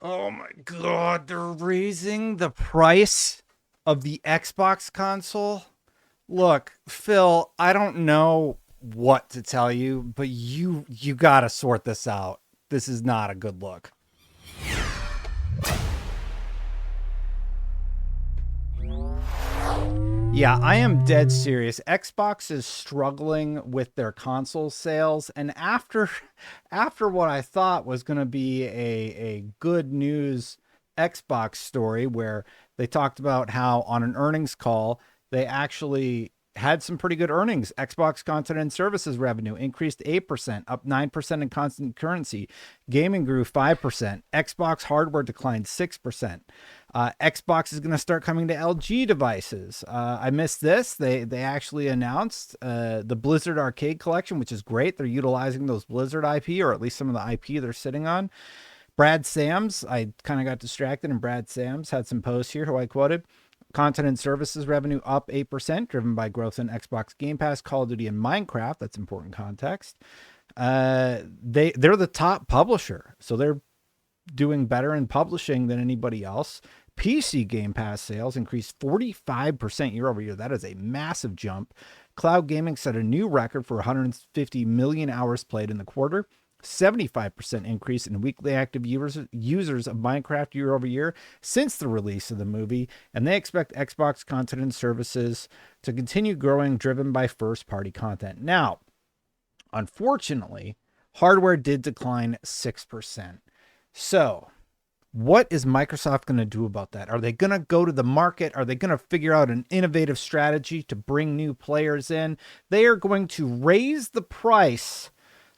Oh my God, they're raising the price of the Xbox console. Look, Phil, I don't know what to tell you, but you got to sort this out. This is not a good look. Yeah, I am dead serious. Xbox is struggling with their console sales, and after what I thought was going to be a good news Xbox story where they talked about how on an earnings call they actually had some pretty good earnings. Xbox content and services revenue increased 8%, up 9% in constant currency. Gaming grew 5%. Xbox hardware declined 6%. Xbox is going to start coming to LG devices. I missed this. They actually announced the Blizzard Arcade Collection, which is great. They're utilizing those Blizzard IP, or at least some of the IP they're sitting on. Brad Sams, I kind of got distracted, and Brad Sams had some posts here who I quoted. Content and services revenue up 8%, driven by growth in Xbox Game Pass, Call of Duty, and Minecraft. That's important context. They're the top publisher, so they're doing better in publishing than anybody else. PC Game Pass sales increased 45% year over year. That is a massive jump. Cloud gaming set a new record for 150 million hours played in the quarter. 75% increase in weekly active users of Minecraft year over year since the release of the movie. And they expect Xbox content and services to continue growing, driven by first-party content. Now, unfortunately, hardware did decline 6%. So, what is Microsoft going to do about that? Are they going to go to the market? Are they going to figure out an innovative strategy to bring new players in? They are going to raise the price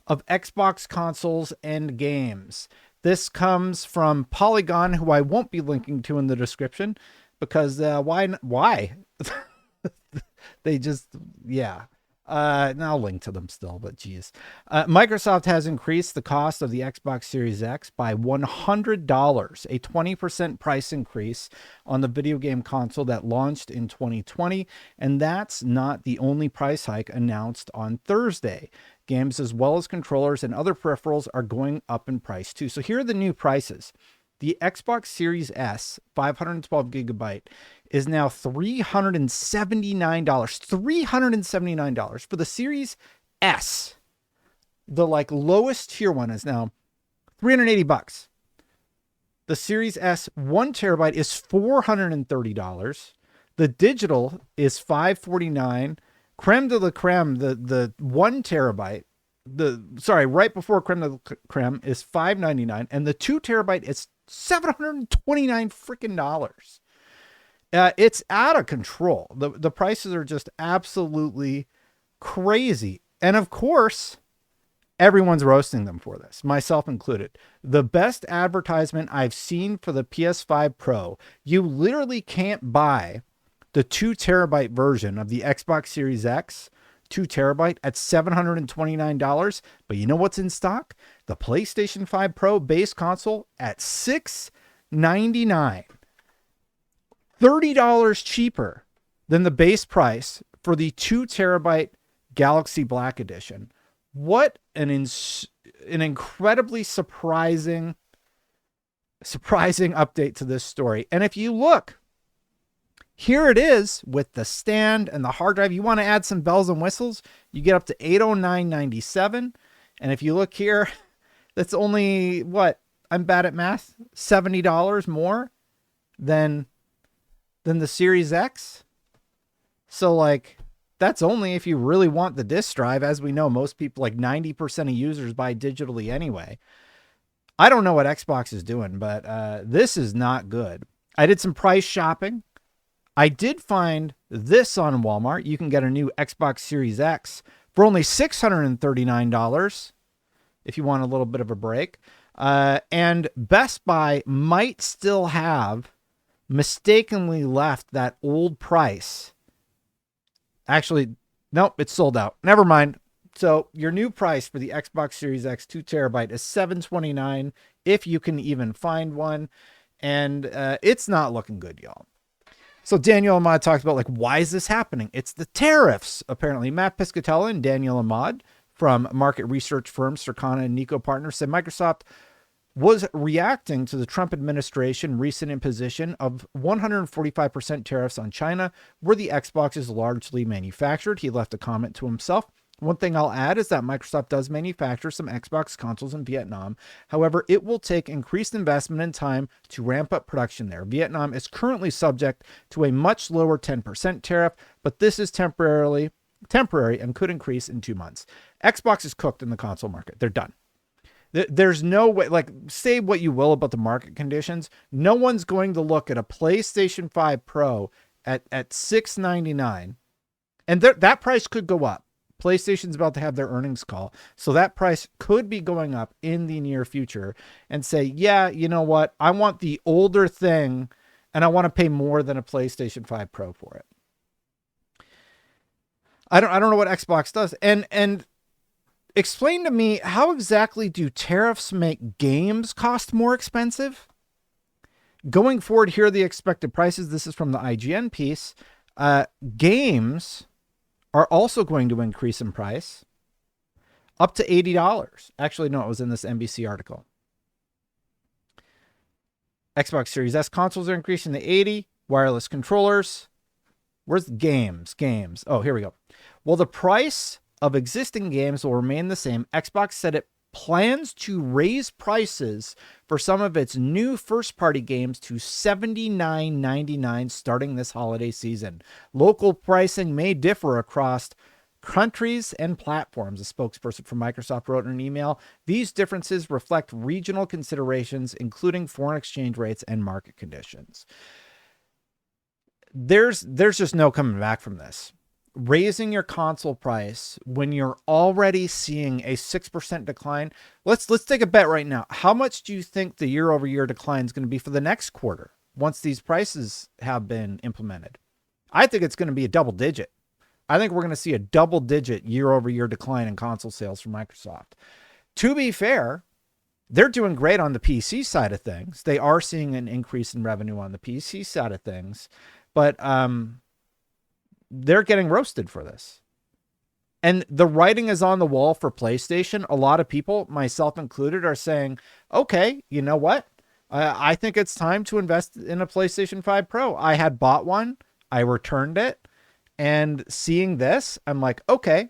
of Xbox consoles and games. This comes from Polygon, who I won't be linking to in the description because why? They just, yeah. And I'll link to them still, but geez. Microsoft has increased the cost of the Xbox Series X by $100, a 20% price increase on the video game console that launched in 2020. And that's not the only price hike announced on Thursday. Games as well as controllers and other peripherals are going up in price too. So here are the new prices. The Xbox Series S, 512 gigabyte, is now $379. $379 for the Series S. The lowest tier one is now $380. The Series S 1 terabyte is $430. The digital is $549. Creme de la creme, the 1 terabyte, right before creme de la creme is $599, and the 2 terabyte is $729 freaking dollars. It's out of control. The prices are just absolutely crazy. And of course, everyone's roasting them for this, myself included. The best advertisement I've seen for the PS5 Pro, you literally can't buy the 2 terabyte version of the Xbox Series X, 2 terabyte at $729. But you know what's in stock? The PlayStation 5 Pro base console at $699. $30 cheaper than the base price for the 2 terabyte Galaxy Black Edition. What an incredibly surprising update to this story. And if you look, here it is with the stand and the hard drive. You want to add some bells and whistles, you get up to $809.97. And if you look here, that's only what? I'm bad at math. $70 more than the Series X. So that's only if you really want the disk drive. As we know, most people, 90% of users, buy digitally anyway. I don't know what Xbox is doing, but this is not good. I did some price shopping. I did find this on Walmart. You can get a new Xbox Series X for only $639 if you want a little bit of a break. And Best Buy might still have mistakenly left that old price. Actually, nope, it's sold out. Never mind. So your new price for the Xbox Series X 2 terabyte is $729 if you can even find one. And it's not looking good, y'all. So Daniel Ahmad talks about why is this happening? It's the tariffs, apparently. Matt Piscatella and Daniel Ahmad from market research firm Circana and Nico Partners said Microsoft was reacting to the Trump administration recent imposition of 145% tariffs on China, where the Xbox is largely manufactured. He left a comment to himself. One thing I'll add is that Microsoft does manufacture some Xbox consoles in Vietnam. However, it will take increased investment and time to ramp up production there. Vietnam is currently subject to a much lower 10% tariff, but this is temporary and could increase in 2 months. Xbox is cooked in the console market. They're done. There's no way, like, say what you will about the market conditions. No one's going to look at a PlayStation 5 Pro at $699, and that price could go up. PlayStation's about to have their earnings call, so that price could be going up in the near future, and say, yeah, you know what? I want the older thing, and I want to pay more than a PlayStation 5 Pro for it. I don't know what Xbox does. And explain to me, how exactly do tariffs make games cost more expensive? Going forward, here are the expected prices. This is from the IGN piece. Games are also going to increase in price up to $80. Actually, no, it was in this NBC article. Xbox Series S consoles are increasing to $80. Wireless controllers. Where's games? Oh, here we go. Well, the price of existing games will remain the same. Xbox said it plans to raise prices for some of its new first-party games to $79.99 starting this holiday season. Local pricing may differ across countries and platforms, a spokesperson for Microsoft wrote in an email. These differences reflect regional considerations, including foreign exchange rates and market conditions. There's just no coming back from this. Raising your console price when you're already seeing a 6% decline. Let's take a bet right now. How much do you think the year-over-year decline is going to be for the next quarter once these prices have been implemented? I think it's going to be a double digit. I think we're going to see a double digit year-over-year decline in console sales from Microsoft. To be fair, they're doing great on the PC side of things. They are seeing an increase in revenue on the PC side of things, but they're getting roasted for this. And the writing is on the wall for PlayStation. A lot of people, myself included, are saying, okay, you know what? I think it's time to invest in a PlayStation 5 Pro. I had bought one. I returned it. And seeing this, I'm like, okay,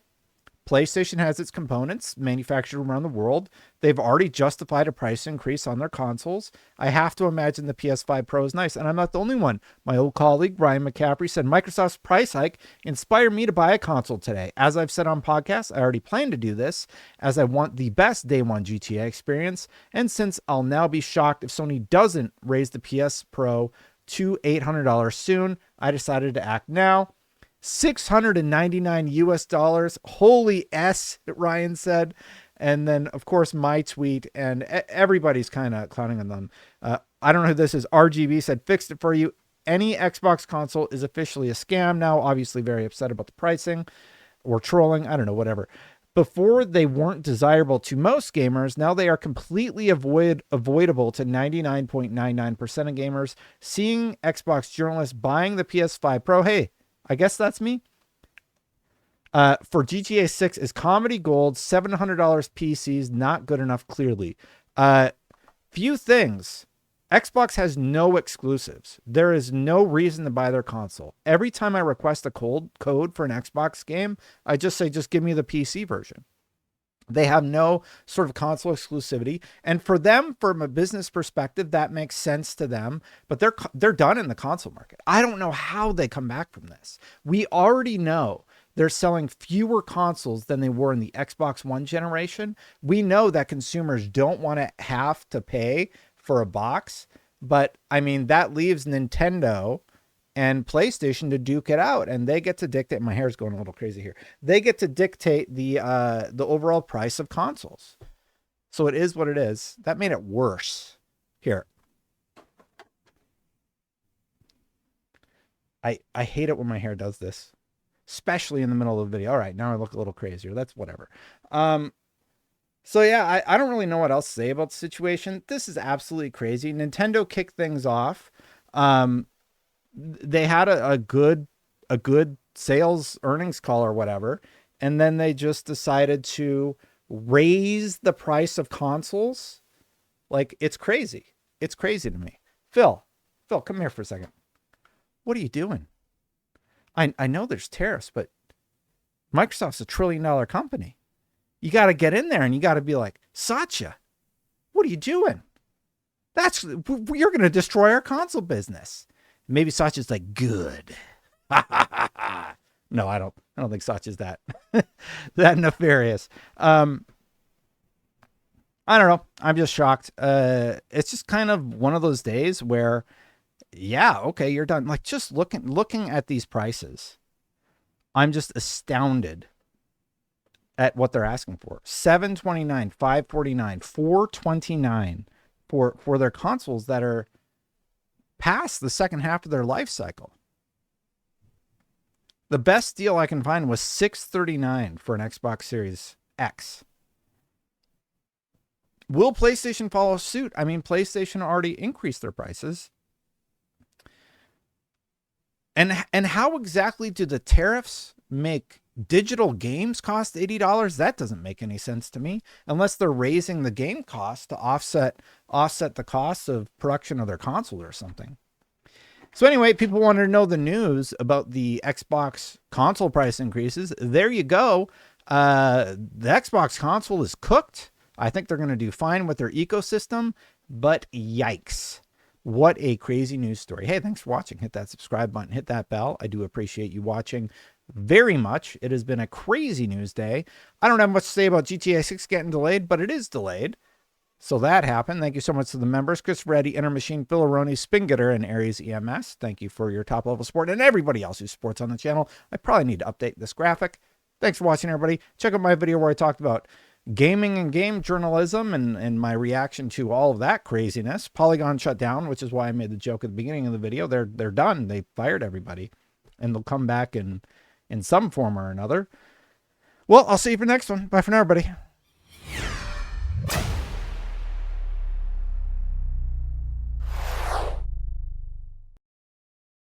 PlayStation has its components manufactured around the world. They've already justified a price increase on their consoles. I have to imagine the PS5 Pro is nice. And I'm not the only one. My old colleague, Brian McCaffrey, said Microsoft's price hike inspired me to buy a console today. As I've said on podcasts, I already plan to do this as I want the best day one GTA experience. And since I'll now be shocked if Sony doesn't raise the PS Pro to $800 soon, I decided to act now. $699 US. Holy S, Ryan said. And then, of course, my tweet, and everybody's kind of clowning on them. I don't know who this is. RGB said, fixed it for you. Any Xbox console is officially a scam now. Obviously very upset about the pricing or trolling. I don't know, whatever. Before, they weren't desirable to most gamers. Now they are completely avoidable to 99.99% of gamers. Seeing Xbox journalists buying the PS5 Pro, hey, I guess that's me. For GTA 6 is comedy gold, $700 PCs, not good enough, clearly. Few things. Xbox has no exclusives. There is no reason to buy their console. Every time I request a code for an Xbox game, I just say, just give me the PC version. They have no sort of console exclusivity. And for them, from a business perspective, that makes sense to them. But they're done in the console market. I don't know how they come back from this. We already know they're selling fewer consoles than they were in the Xbox One generation. We know that consumers don't want to have to pay for a box. But, I mean, that leaves Nintendo and PlayStation to duke it out, and they get to dictate. My hair's going a little crazy here. They get to dictate the overall price of consoles. So it is what it is. That made it worse. Here, I hate it when my hair does this, especially in the middle of the video. All right, now I look a little crazier. That's whatever. So yeah, I don't really know what else to say about the situation. This is absolutely crazy. Nintendo kicked things off. They had a good sales earnings call or whatever, and then they just decided to raise the price of consoles Like, it's crazy. It's crazy to me. Phil, come here for a second. What are you doing? I know there's tariffs, but Microsoft's a $1 trillion company. You got to get in there and you got to be like, Satya, what are you doing? You're going to destroy our console business. Maybe Satya's like, good. No, I don't think Satya's that nefarious. I don't know. I'm just shocked. It's just kind of one of those days where, yeah, okay, you're done. Like, just looking at these prices, I'm just astounded at what they're asking for. $729, $549, $429 for their consoles that are past the second half of their life cycle. The best deal I can find was $639 for an Xbox Series X. Will PlayStation follow suit? I mean, PlayStation already increased their prices. And how exactly do the tariffs make digital games cost $80? That doesn't make any sense to me, unless they're raising the game cost to offset the cost of production of their console or something. So anyway, people wanted to know the news about the Xbox console price increases. There you go. The Xbox console is cooked. I think they're going to do fine with their ecosystem, but yikes. What a crazy news story. Hey, thanks for watching. Hit that subscribe button. Hit that bell. I do appreciate you watching very much. It has been a crazy news day. I don't have much to say about GTA 6 getting delayed, but it is delayed. So that happened. Thank you so much to the members. Chris Reddy, Inner Machine, Phil Aroni, Spin Getter, and Aries EMS. Thank you for your top-level support and everybody else who supports on the channel. I probably need to update this graphic. Thanks for watching, everybody. Check out my video where I talked about gaming and game journalism and my reaction to all of that craziness. Polygon shut down, which is why I made the joke at the beginning of the video. They're done. They fired everybody, and they'll come back in some form or another. Well, I'll see you for the next one. Bye for now, everybody.